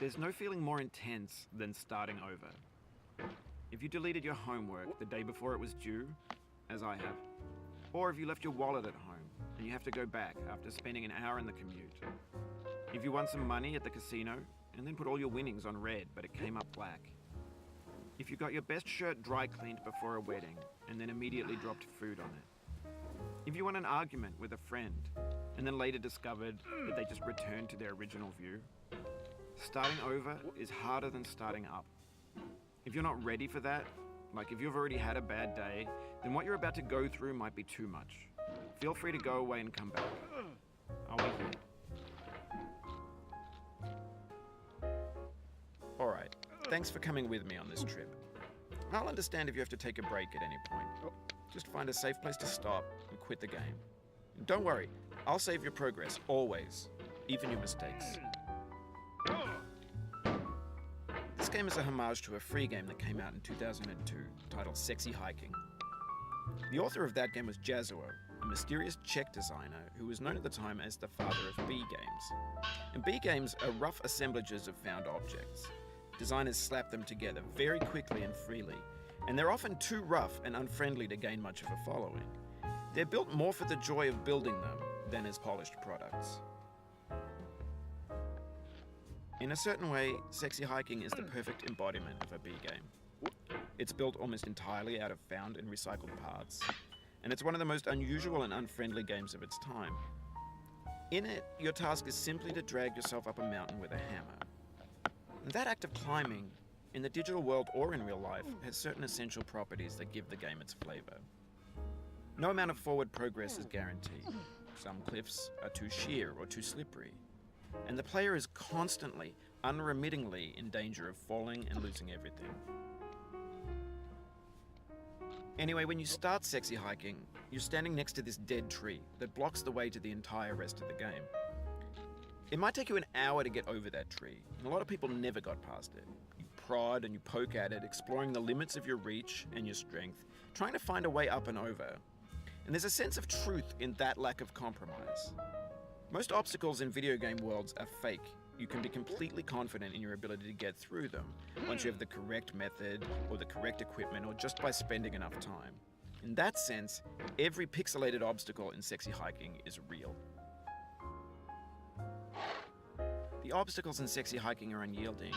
There's no feeling more intense than starting over. If you deleted your homework the day before it was due, as I have, or if you left your wallet at home and you have to go back after spending an hour in the commute. If you won some money at the casino and then put all your winnings on red but it came up black. If you got your best shirt dry cleaned before a wedding and then immediately dropped food on it. If you won an argument with a friend and then later discovered that they just returned to their original view. Starting over is harder than starting up. If you're not ready for that, like if you've already had a bad day, then what you're about to go through might be too much. Feel free to go away and come back. I'll be here. Alright, thanks for coming with me on this trip. I'll understand if you have to take a break at any point. Just find a safe place to stop and quit the game. And don't worry, I'll save your progress, always, even your mistakes. This game is a homage to a free game that came out in 2002, titled Sexy Hiking. The author of that game was Jazuo, a mysterious Czech designer who was known at the time as the father of B games. And B games are rough assemblages of found objects. Designers slap them together very quickly and freely, and they're often too rough and unfriendly to gain much of a following. They're built more for the joy of building them than as polished products. In a certain way, Sexy Hiking is the perfect embodiment of a B game. It's built almost entirely out of found and recycled parts, and it's one of the most unusual and unfriendly games of its time. In it, your task is simply to drag yourself up a mountain with a hammer. And that act of climbing, in the digital world or in real life, has certain essential properties that give the game its flavor. No amount of forward progress is guaranteed. Some cliffs are too sheer or too slippery. And the player is constantly, unremittingly in danger of falling and losing everything. Anyway, when you start Sexy Hiking, you're standing next to this dead tree that blocks the way to the entire rest of the game. It might take you an hour to get over that tree, and a lot of people never got past it. You prod and you poke at it, exploring the limits of your reach and your strength, trying to find a way up and over. And there's a sense of truth in that lack of compromise. Most obstacles in video game worlds are fake. You can be completely confident in your ability to get through them once you have the correct method or the correct equipment or just by spending enough time. In that sense, every pixelated obstacle in Sexy Hiking is real. The obstacles in Sexy Hiking are unyielding,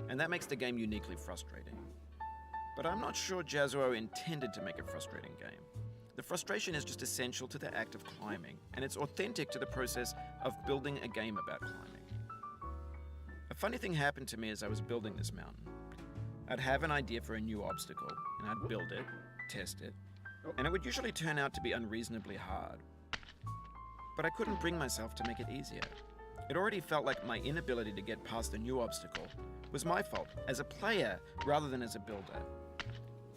and that makes the game uniquely frustrating. But I'm not sure Jazuo intended to make a frustrating game. The frustration is just essential to the act of climbing, and it's authentic to the process of building a game about climbing. A funny thing happened to me as I was building this mountain. I'd have an idea for a new obstacle, and I'd build it, test it, and it would usually turn out to be unreasonably hard. But I couldn't bring myself to make it easier. It already felt like my inability to get past the new obstacle was my fault as a player rather than as a builder.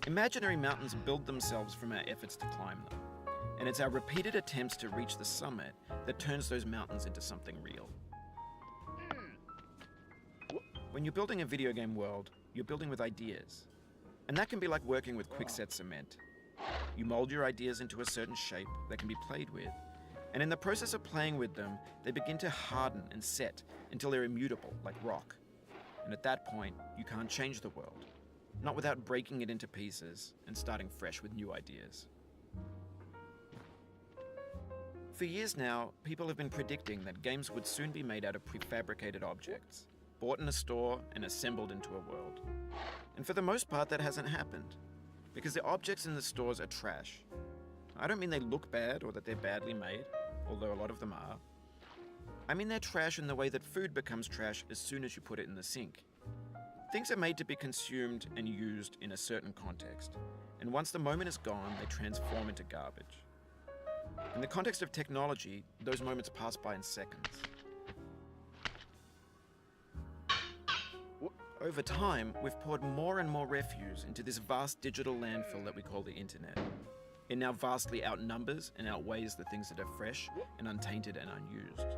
Imaginary mountains build themselves from our efforts to climb them, and it's our repeated attempts to reach the summit that turns those mountains into something real. When you're building a video game world, you're building with ideas, and that can be like working with quickset cement. You mold your ideas into a certain shape that can be played with, and in the process of playing with them, they begin to harden and set until they're immutable, like rock. And at that point, you can't change the world. Not without breaking it into pieces and starting fresh with new ideas. For years now, people have been predicting that games would soon be made out of prefabricated objects, bought in a store and assembled into a world. And for the most part, that hasn't happened, because the objects in the stores are trash. I don't mean they look bad or that they're badly made, although a lot of them are. I mean they're trash in the way that food becomes trash as soon as you put it in the sink. Things are made to be consumed and used in a certain context, and once the moment is gone, they transform into garbage. In the context of technology, those moments pass by in seconds. Over time, we've poured more and more refuse into this vast digital landfill that we call the internet. It now vastly outnumbers and outweighs the things that are fresh and untainted and unused.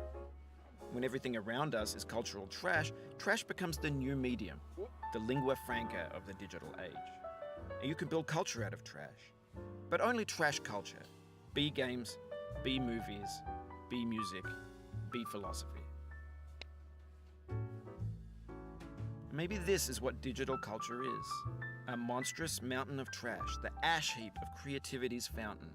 When everything around us is cultural trash, trash becomes the new medium, the lingua franca of the digital age. And you can build culture out of trash, but only trash culture. B games, B movies, B music, B philosophy. Maybe this is what digital culture is. A monstrous mountain of trash, the ash heap of creativity's fountain.